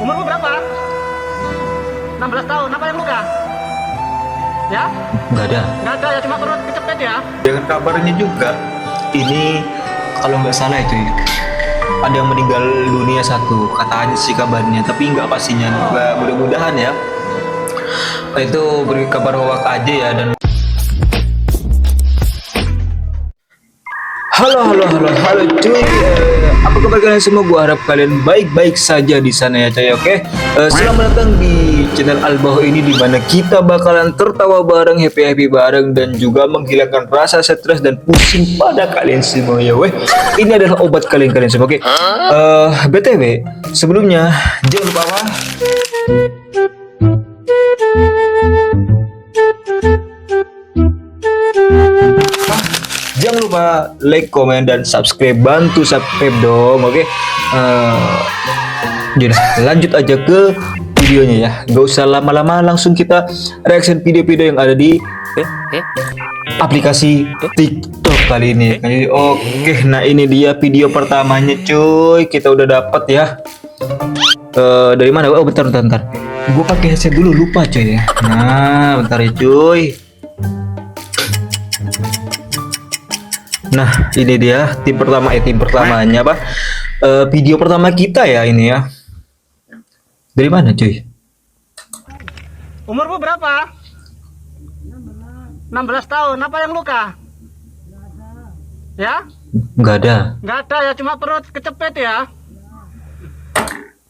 Umurmu berapa? 16 tahun. Apa yang luka? Ya? Nggak ada. Nggak ada ya, cuma perut kecepet ya? Dengan kabarnya juga, ini kalau nggak salah itu ada yang meninggal dunia satu, katanya sih kabarnya, tapi nggak pastinya. Mudah-mudahan ya. Itu beri kabar hoak aja ya. Dan halo cuy, apa kabar kalian semua? Gua harap kalian baik-baik saja di sana ya cuy. Oke. Selamat datang di channel Al-Baho ini, di mana kita bakalan tertawa bareng, happy bareng, dan juga menghilangkan rasa stres dan pusing pada kalian semua ya weh. Ini adalah obat kalian semua. Oke. BTW sebelumnya jangan lupa apa? Jangan lupa like, komen, dan subscribe. Bantu subscribe dong, oke? Yaudah, lanjut aja ke videonya ya. Gak usah lama-lama, langsung kita reaction video-video yang ada di aplikasi TikTok kali ini. Oke, nah ini dia video pertamanya cuy. Kita udah dapat ya. Dari mana? Oh bentar. Gue pakai headset dulu, lupa cuy ya. Nah, bentar ya cuy. Nah ini dia tim pertamanya apa, video pertama kita ya ini ya. Dari mana cuy? Umurmu berapa? 16 tahun. Apa yang luka? Ya? Nggak ada. Nggak ada ya, cuma perut kecepet ya?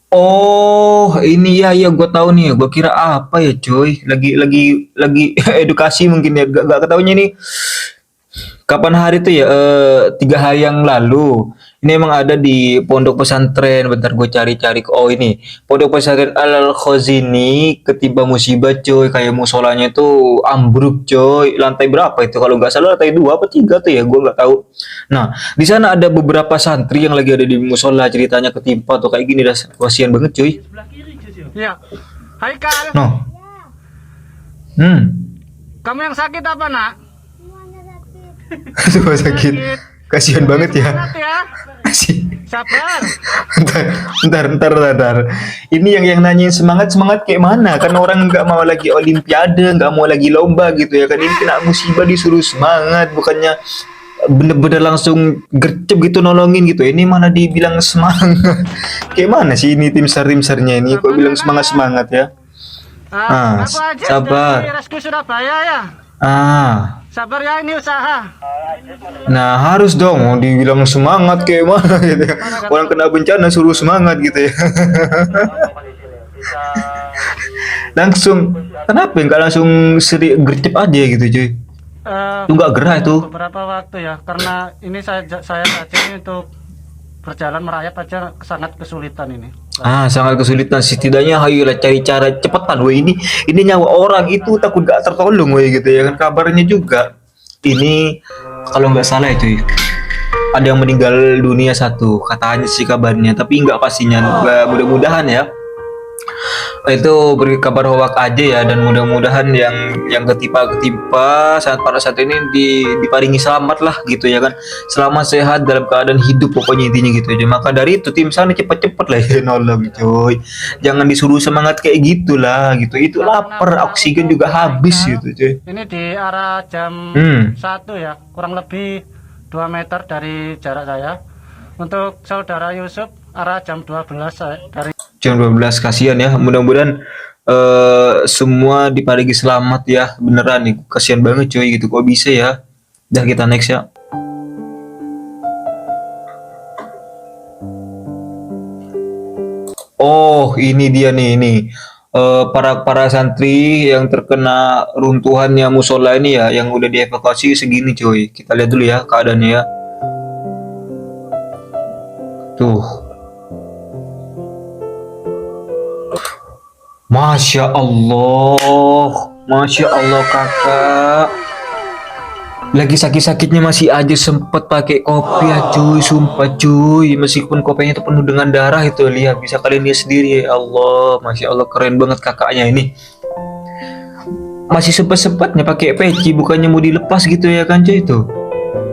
Oh ini ya gue tahu nih. Gue kira apa ya cuy? Lagi edukasi mungkin ya. Gak ketahuinya nih. Kapan hari itu ya? 3 hari yang lalu. Ini emang ada di pondok pesantren. Bentar gue cari. Oh ini pondok pesantren Al-Khazini ketiba musibah coy. Kayak musolanya itu ambruk coy. Lantai berapa itu? Kalau nggak salah lantai 2 apa 3 tuh ya. Gue nggak tahu. Nah di sana ada beberapa santri yang lagi ada di musola. Ceritanya ketimpa tuh kayak gini. Dah kasihan banget coy. Iya. Hai Kal. No. Kamu yang sakit apa nak? Semua sakit. Kasihan banget ya. Semangat ya. Sabar. Bentar. Ini yang nanyain semangat kayak mana? Kan orang nggak mau lagi olimpiade, nggak mau lagi lomba gitu ya kan. Ini kena musibah disuruh semangat, bukannya bener-bener langsung gercep gitu nolongin gitu. Ini mana dibilang semangat? Kayak mana sih ini tim sarnya ini? Kok bilang semangat ya? Aku aja sabar. dari Rescue Surabaya ya. Sabar ya, ini usaha. Nah harus dong dibilang semangat kayak mana gitu ya. Orang kena bencana suruh semangat gitu ya. Langsung kenapa nggak langsung gercep aja gitu cuy? Itu nggak gerah itu. Beberapa waktu ya, karena ini saya saja ini untuk berjalan merayap aja sangat kesulitan ini. Sangat kesulitan. Setidaknya ayolah cari cara cepetan weh, ini nyawa orang itu takut gak tertolong weh gitu ya kan. Kabarnya juga ini kalau nggak salah itu ada yang meninggal dunia satu, katanya sih kabarnya, tapi nggak pastinya. Mudah-mudahan ya itu beri kabar hoak aja ya, dan mudah-mudahan yang ketimpa pada saat ini diparingi selamat lah gitu ya kan, selamat sehat dalam keadaan hidup pokoknya intinya gitu aja. Maka dari itu tim sana cepet-cepet lah ya nolong cuy, jangan disuruh semangat kayak gitulah gitu. Itu lapar, oksigen juga habis gitu cuy. Ini di arah jam 1 ya, kurang lebih 2 meter dari jarak saya. Untuk saudara Yusuf arah jam 12 dari jam 12. Kasihan ya, mudah-mudahan semua diparingi selamat ya, beneran nih. Kasihan banget cuy gitu, kok bisa ya. Dah kita next ya. Oh ini dia nih ini para santri yang terkena runtuhannya musola ini ya, yang udah dievakuasi segini cuy. Kita lihat dulu ya keadaannya ya. Tuh, Masya Allah kakak, lagi sakit-sakitnya masih aja sempet pakai kopi ya cuy, sumpah cuy. Meskipun kopinya itu penuh dengan darah itu, lihat, bisa kalian lihat sendiri ya Allah. Masya Allah, keren banget kakaknya ini. Masih sempet-sempetnya pakai peci, bukannya mau dilepas gitu ya kan cuy itu.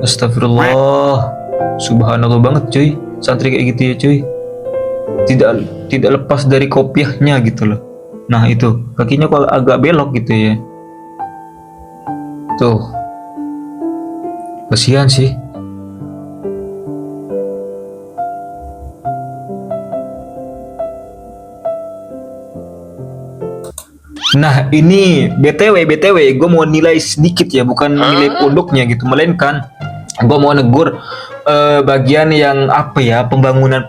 Astagfirullah, subhanallah banget cuy, santri kayak gitu ya cuy. tidak tidak lepas dari kopiahnya gitu loh. Nah itu kakinya kok agak belok gitu ya. Tuh, kasihan sih. Nah ini BTW gue mau nilai sedikit ya, bukan nilai produknya gitu, melainkan gue mau negur bagian yang apa ya, pembangunan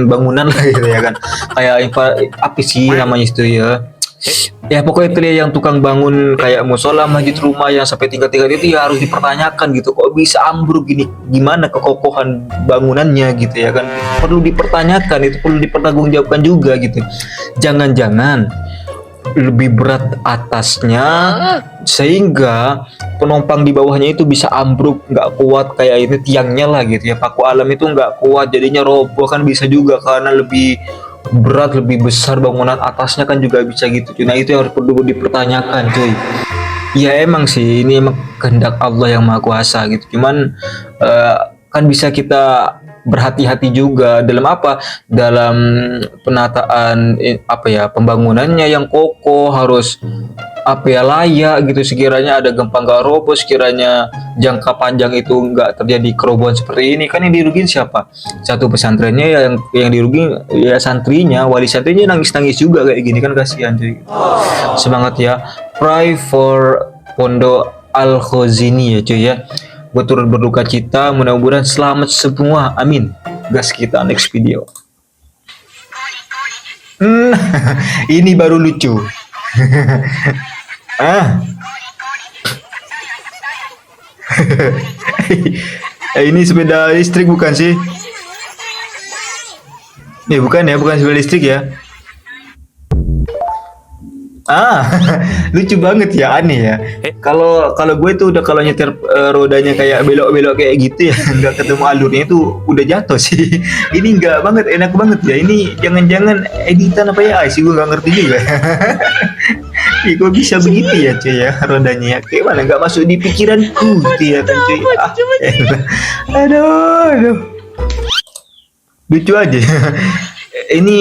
bangunan lah gitu ya kan, kayak apa sih namanya itu ya pokoknya itu dia yang tukang bangun kayak musola, masjid, rumah yang sampai tingkat-tingkat itu ya harus dipertanyakan gitu, kok bisa ambruk gini, gimana kekokohan bangunannya gitu ya kan, perlu dipertanyakan, itu perlu dipertanggungjawabkan juga gitu. Jangan-jangan lebih berat atasnya sehingga penumpang di bawahnya itu bisa ambruk, nggak kuat kayak ini tiangnya lah gitu ya, paku alam itu nggak kuat jadinya roboh kan bisa juga, karena lebih berat, lebih besar bangunan atasnya kan juga bisa gitu. Nah itu yang harus perlu dipertanyakan cuy. Ya emang sih ini emang kehendak Allah yang Maha Kuasa gitu, cuman kan bisa kita berhati-hati juga dalam apa, dalam penataan apa ya, pembangunannya yang kokoh, harus apa ya, layak gitu, sekiranya ada gempa nggak roboh, sekiranya jangka panjang itu nggak terjadi kerobohan seperti ini. Kan yang dirugiin siapa? Satu pesantrennya ya, yang dirugiin ya santrinya, wali santrinya nangis-nangis juga kayak gini kan, kasihan cuy. Semangat ya, pray for Pondok Al Khazini ya cuy ya. Gue turut berduka cita, mudah-mudahan selamat semua, amin. Gas kita next video. Ini baru lucu. Ini sepeda listrik bukan sih? Bukan ya, bukan sepeda listrik ya. Lucu banget ya, aneh ya. Kalau gue tuh udah kalau nyetir rodanya kayak belok-belok kayak gitu ya, nggak ketemu alurnya itu udah jatuh sih. Ini nggak banget, enak banget ya. Ini jangan-jangan editan apa ya sih, gue nggak ngerti juga. Ih, kok bisa begitu ya cuy ya rodanya ya, kayak mana nggak masuk di pikiranku gitu ya kan cuy. Aduh, lucu aja. Ini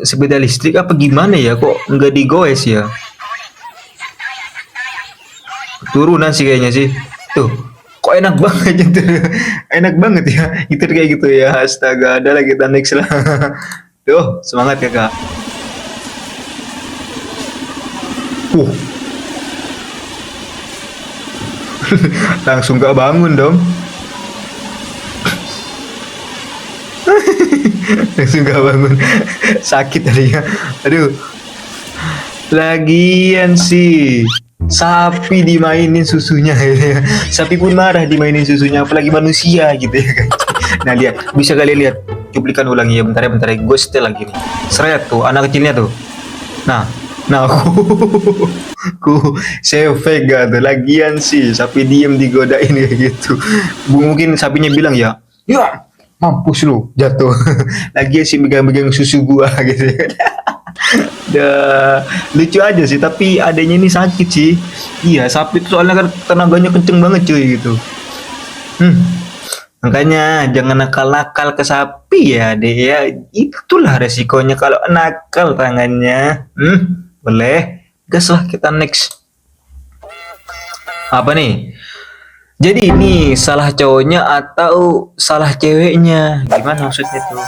sepeda listrik apa gimana ya, kok nggak digoes ya? Turunan sih kayaknya sih. Tuh, kok enak banget gitu. Enak banget ya, itu kayak gitu ya. Astaga, ada lagi kita next lah. Tuh, semangat ya kak. Langsung gak bangun dong. Langsung gak bangun, sakit tadi ya. Aduh, lagian sih sapi dimainin susunya gitu ya. Sapi pun marah dimainin susunya, apalagi manusia gitu ya kan. Nah lihat, bisa kalian lihat cuplikan ulang ya, bentar ya, gue setel lagi nih. Seret tuh anak kecilnya tuh. Nah aku saya vega tuh, lagian sih sapi diem digodain kayak gitu. Mungkin sapinya bilang ya mampus lu, jatuh. Lagian sih megang-megang susu gua gitu ya. Lucu aja sih, tapi adanya ini sakit sih. Iya, sapi itu soalnya kan tenaganya kenceng banget cuy gitu. Makanya jangan nakal-nakal ke sapi ya deh ya. Itulah resikonya kalau nakal tangannya. Boleh, gas lah kita next. Apa nih? Jadi ini salah cowoknya atau salah ceweknya? Gimana maksudnya tuh?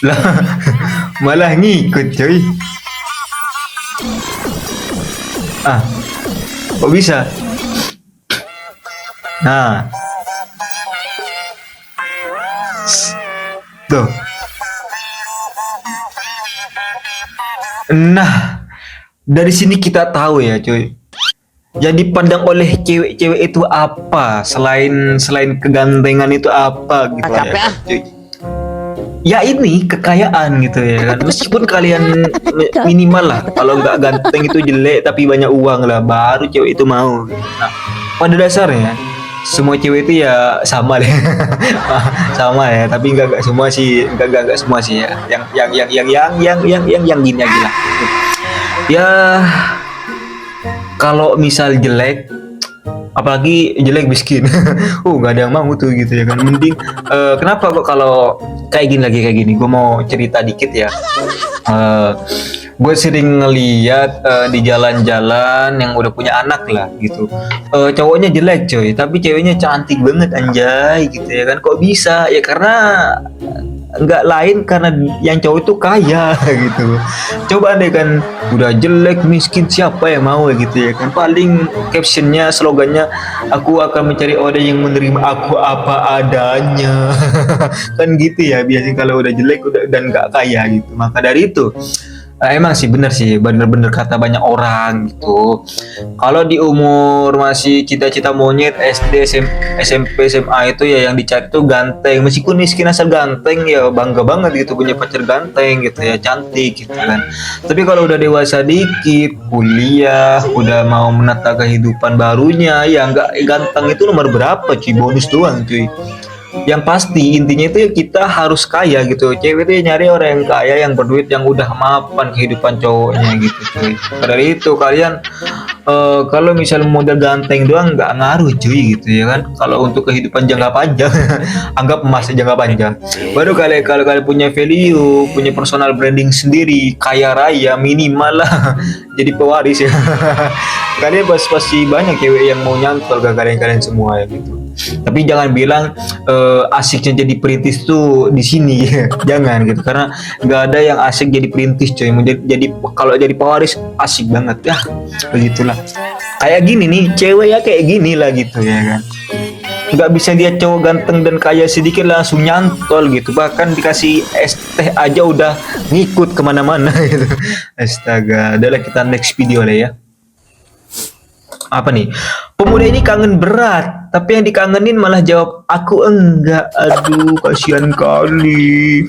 Lah malah ngikut coy. Kok bisa? Nah tuh. Nah, dari sini kita tahu ya cuy, yang dipandang oleh cewek-cewek itu apa, selain kegantengan itu apa gitu ya cuy. Ya ini kekayaan gitu ya kan. Meskipun kalian minimal lah, kalau nggak ganteng itu jelek tapi banyak uang lah, baru cewek itu mau. Nah, pada dasarnya semua cewek itu ya sama deh. Sama ya, tapi enggak semua sih, enggak semua sih ya. Yang gini aja lah. Ya kalau misal jelek, apalagi jelek miskin, nggak ada yang mau tuh gitu ya kan. Mending kenapa kok kalau kayak gini gue mau cerita dikit ya. Gue sering ngeliat di jalan-jalan yang udah punya anak lah gitu. Cowoknya jelek coy, tapi ceweknya cantik banget anjay gitu ya kan. Kok bisa? Ya karena nggak lain karena yang cowok itu kaya gitu. Coba deh kan, udah jelek miskin siapa yang mau gitu ya kan. Paling captionnya, slogannya, aku akan mencari orang yang menerima aku apa adanya. Kan gitu ya biasanya kalau udah jelek udah dan nggak kaya gitu. Maka dari itu emang sih bener kata banyak orang gitu. Kalau di umur masih cita-cita monyet SD, SMP, SMA itu ya yang dicari tuh ganteng. Meskipun miskin asal ganteng ya bangga banget gitu punya pacar ganteng gitu ya, cantik gitu kan. Tapi kalau udah dewasa dikit, kuliah, udah mau menata kehidupan barunya, ya nggak ganteng itu nomor berapa cuy, bonus doang cuy. Yang pasti intinya itu ya kita harus kaya gitu. Cewek itu ya nyari orang yang kaya, yang berduit, yang udah mapan kehidupan cowoknya gitu cuy. Dari itu kalian kalau misalnya modal ganteng doang nggak ngaruh cuy gitu ya kan. Kalau untuk kehidupan jangka panjang anggap emas jangka panjang, baru kalau kalian punya value, punya personal branding sendiri, kaya raya minimal lah jadi pewaris ya. Kalian pasti banyak cewek yang mau nyantol ke kalian semua ya gitu. Tapi jangan bilang asiknya jadi perintis tuh di sini ya. Jangan gitu, karena nggak ada yang asik jadi perintis coy. Jadi kalau jadi pewaris asik banget ya. Begitulah. Kayak gini nih, cewek ya kayak gini lah gitu ya kan. Nggak bisa dia cowok ganteng dan kaya sedikit langsung nyantol gitu. Bahkan dikasih es teh aja udah ngikut kemana-mana gitu. Astaga, adalah kita next video lah ya. Apa nih? Pemuda ini kangen berat, tapi yang dikangenin malah jawab aku enggak. Aduh, kasihan kali.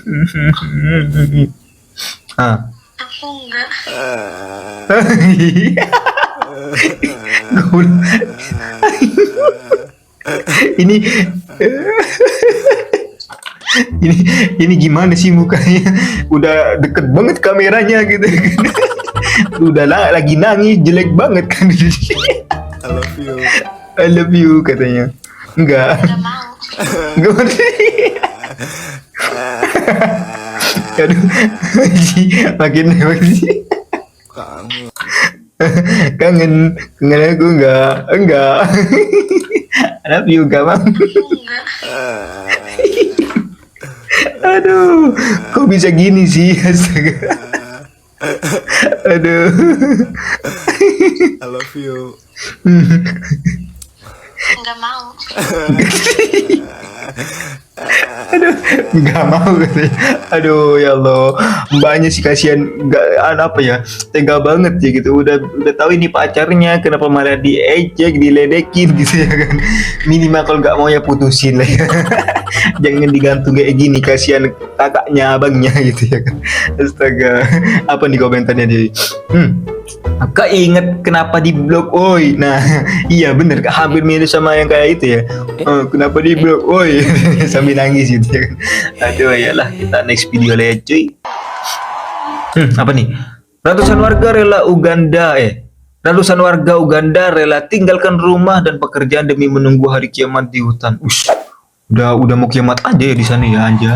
Aku enggak. ini ini gimana sih mukanya? Udah deket banget kameranya gitu. Udah lagi nangis jelek banget kan. I love you. I love you katanya. Enggak. Enggak mau. Enggak ngerti. Aduh, makin sih. Kangen aku enggak. I love you enggak bang. Enggak. Aduh, kok bisa gini sih? Astaga. Aduh. I love you. Enggak mau. Aduh, nggak mau katanya. Aduh ya Allah, mbaknya sih kasihan, nggak apa ya, tega banget ya gitu. Udah tahu ini pacarnya, kenapa malah diejek, diledekin gitu ya kan. Minimal kalau nggak mau ya putusin lah ya. Jangan digantung kayak gini, kasihan kakaknya, abangnya gitu ya kan. Astaga, apa nih komentarnya dia? Kak inget kenapa di blok oi. Nah iya bener, Kak hampir mirip sama yang kayak itu ya. Kenapa di blok oi. Sambil nangis gitu ya kan. Aduh iyalah, kita next video lah ya cuy. Apa nih? Ratusan warga Uganda rela tinggalkan rumah dan pekerjaan demi menunggu hari kiamat di hutan. Udah mau kiamat aja ya di sana ya anjay.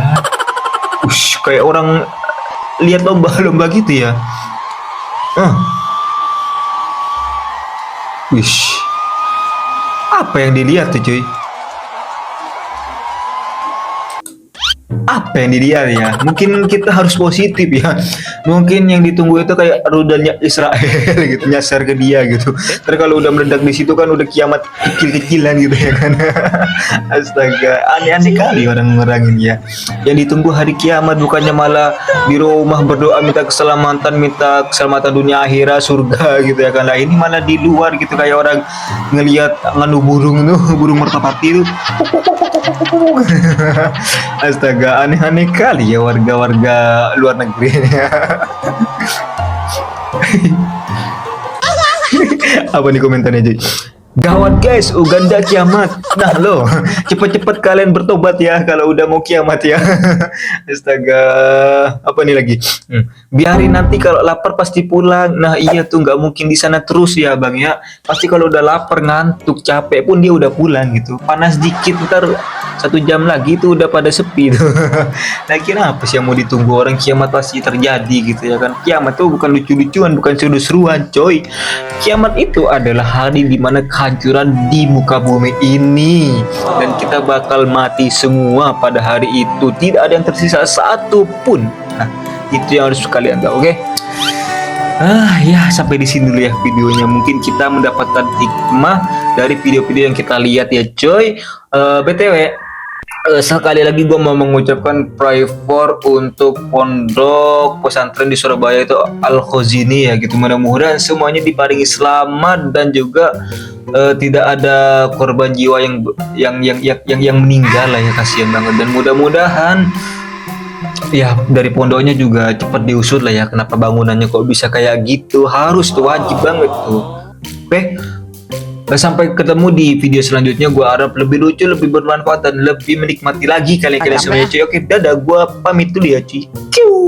Kayak orang lihat lomba-lomba gitu ya. Apa yang dilihat tuh cuy? Apa yang dilihat ya? Mungkin kita harus positif ya. Mungkin yang ditunggu itu kayak rudalnya Israel gitu, nyasar ke dia gitu. Terus kalau udah meledak di situ kan udah kiamat kecil-kecilan gitu ya kan. Astaga, aneh-aneh kali orang ngerangin ya. Yang ditunggu hari kiamat bukannya malah di rumah berdoa minta keselamatan dunia akhirat surga gitu ya kan. Lah ini malah di luar gitu kayak orang ngelihat nganu burung tuh, burung merpati itu. Astaga, aneh-aneh kali ya warga-warga luar negeri. Apa nih komentarnya Joy? Gawat guys, Uganda kiamat. Nah lo, cepet-cepet kalian bertobat ya kalau udah mau kiamat ya. Astaga, apa nih lagi? Biarin nanti kalau lapar pasti pulang. Nah iya tuh nggak mungkin di sana terus ya bang ya. Pasti kalau udah lapar ngantuk capek pun dia udah pulang gitu. Panas dikit ntar 1 jam lagi tuh udah pada sepi tuh. Nah kira apa sih yang mau ditunggu, orang kiamat pasti terjadi gitu ya kan. Kiamat tuh bukan lucu-lucuan, bukan seru-seruan coy. Kiamat itu adalah hari dimana kehancuran di muka bumi ini dan kita bakal mati semua pada hari itu, tidak ada yang tersisa satu pun. Nah itu yang harus kalian tahu, oke? Ya sampai di sini dulu ya videonya. Mungkin kita mendapatkan hikmah dari video-video yang kita lihat ya coy. BTW sekali lagi gue mau mengucapkan pray for untuk pondok pesantren di Surabaya itu Al Khozini ya gitu. Mudah-mudahan semuanya diparingi selamat dan juga tidak ada korban jiwa yang meninggal lah ya, kasihan banget. Dan mudah-mudahan ya dari pondoknya juga cepat diusut lah ya, kenapa bangunannya kok bisa kayak gitu, harus tuh wajib banget tuh. Oke. Sampai ketemu di video selanjutnya. Gue harap lebih lucu, lebih bermanfaat dan lebih menikmati lagi kalian semuanya cuy. Oke, dadah, gue pamit dulu ya cuy. Ciu.